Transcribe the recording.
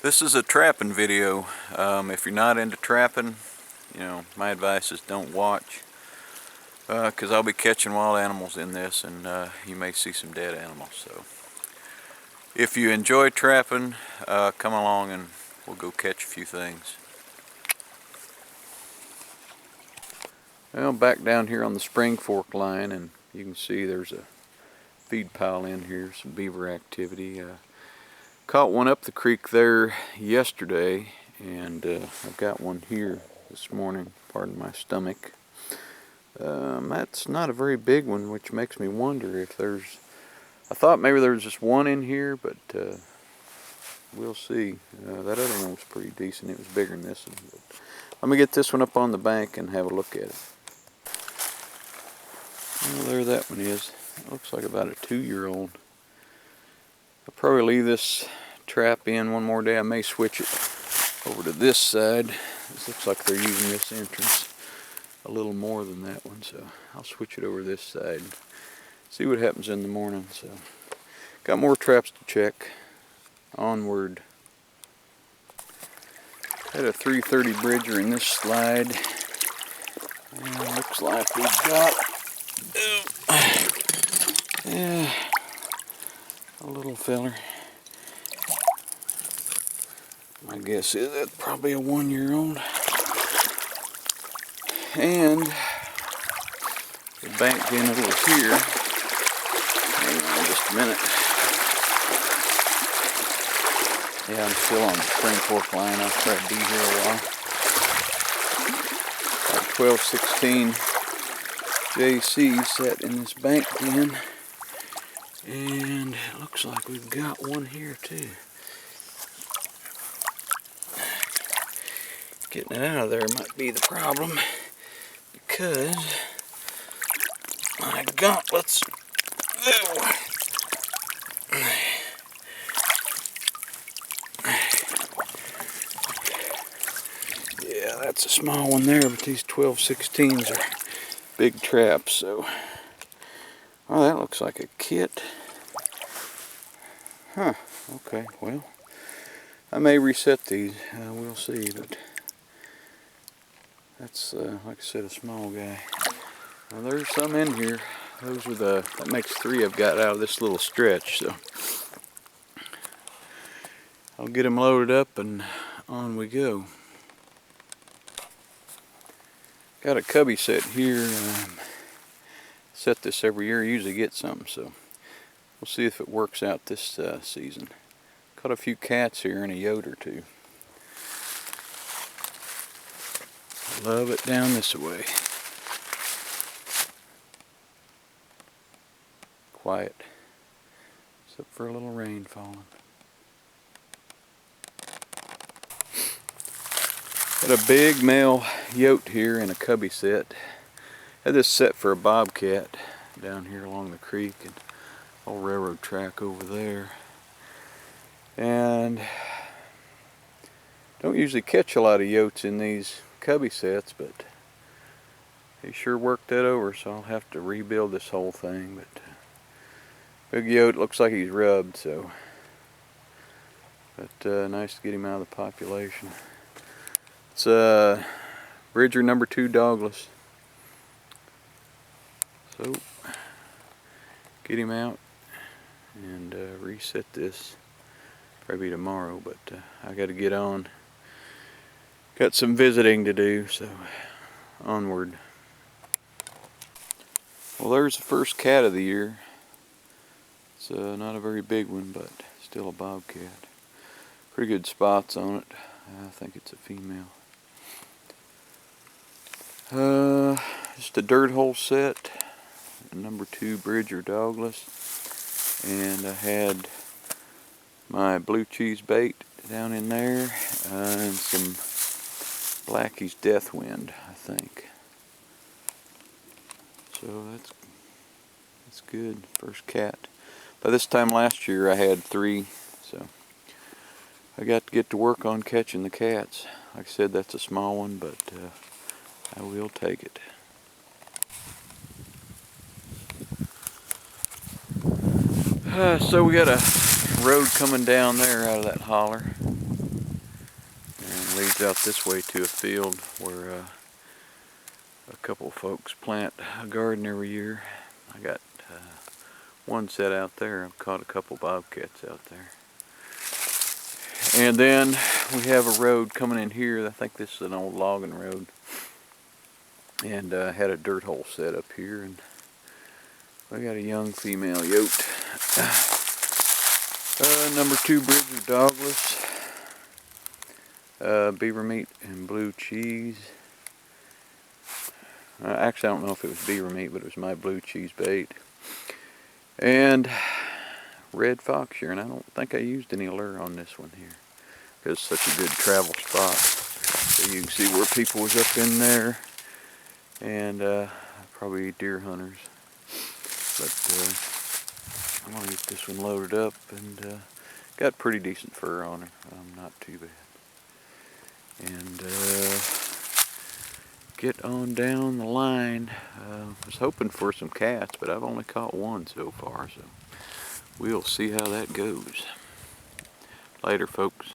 This is a trapping video. If you're not into trapping, my advice is don't watch, because I'll be catching wild animals in this, and you may see some dead animals. So if you enjoy trapping, come along and we'll go catch a few things. Well, back down here on the Spring Fork line, and you can see there's a feed pile in here, some beaver activity. Caught one up the creek there yesterday, and I've got one here this morning. Pardon my stomach. That's not a very big one, which makes me wonder if there's... I thought maybe there was just one in here, but we'll see. That other one was pretty decent. It was bigger than this one. But let me get this one up on the bank and have a look at it. Well, there that one is. It looks like about a 2-year-old. I'll probably leave this trap in one more day. I may switch it over to this side. This looks like they're using this entrance a little more than that one, so I'll switch it over to this side. See what happens in the morning. So, got more traps to check. Onward. Had a 330 bridger in this slide. And looks like we've got a little feller. My guess is that's probably a 1-year-old. And the bank in over here. Hang on just a minute. Yeah, I'm still on the Spring Fork line. I'll try to be here a while. Got 1216 JC set in this bank bin. And it looks like we've got one here too. Getting it out of there might be the problem, because my gauntlets. Yeah, that's a small one there, but these 1216s are big traps. So, oh, that looks like a kit. Huh, okay, well, I may reset these, we'll see, but that's, like I said, a small guy. Well, there's some in here. Those are that makes 3 I've got out of this little stretch, so I'll get them loaded up and on we go. Got a cubby set here. Set this every year, usually get something, so we'll see if it works out this season. Caught a few cats here and a yote or two. Love it down this way. Quiet, except for a little rain falling. Got a big male yote here in a cubby set. Had this set for a bobcat down here along the creek and old railroad track over there. And don't usually catch a lot of yotes in these cubby sets, but he sure worked that over, so I'll have to rebuild this whole thing. But big yote, looks like he's rubbed, so but nice to get him out of the population. It's Bridger number 2 dogless. So get him out and reset this. Probably tomorrow, but I got to get on. Got some visiting to do, so onward. Well, there's the first cat of the year. It's not a very big one, but still a bobcat. Pretty good spots on it. I think it's a female. Just a dirt hole set. Number 2 Bridger dogless. And I had my blue cheese bait down in there, and some Blackie's Deathwind, I think. So that's good. First cat. By this time last year I had 3, so I got to get to work on catching the cats. Like I said, that's a small one, but I will take it. So we got a road coming down there out of that holler. and leads out this way to a field where a couple of folks plant a garden every year. I got one set out there. I've caught a couple bobcats out there. And then we have a road coming in here. I think this is an old logging road. And had a dirt hole set up here. And we got a young female yote. Number 2 Bridger Douglas. Beaver meat and blue cheese. Actually, I don't know if it was beaver meat, but it was my blue cheese bait. And red fox here, and I don't think I used any lure on this one here because it's such a good travel spot. So you can see where people was up in there, and probably deer hunters. But I'm gonna get this one loaded up, and got pretty decent fur on her. Not too bad. And get on down the line. Was hoping for some cats, but I've only caught one so far, so we'll see how that goes. Later, folks.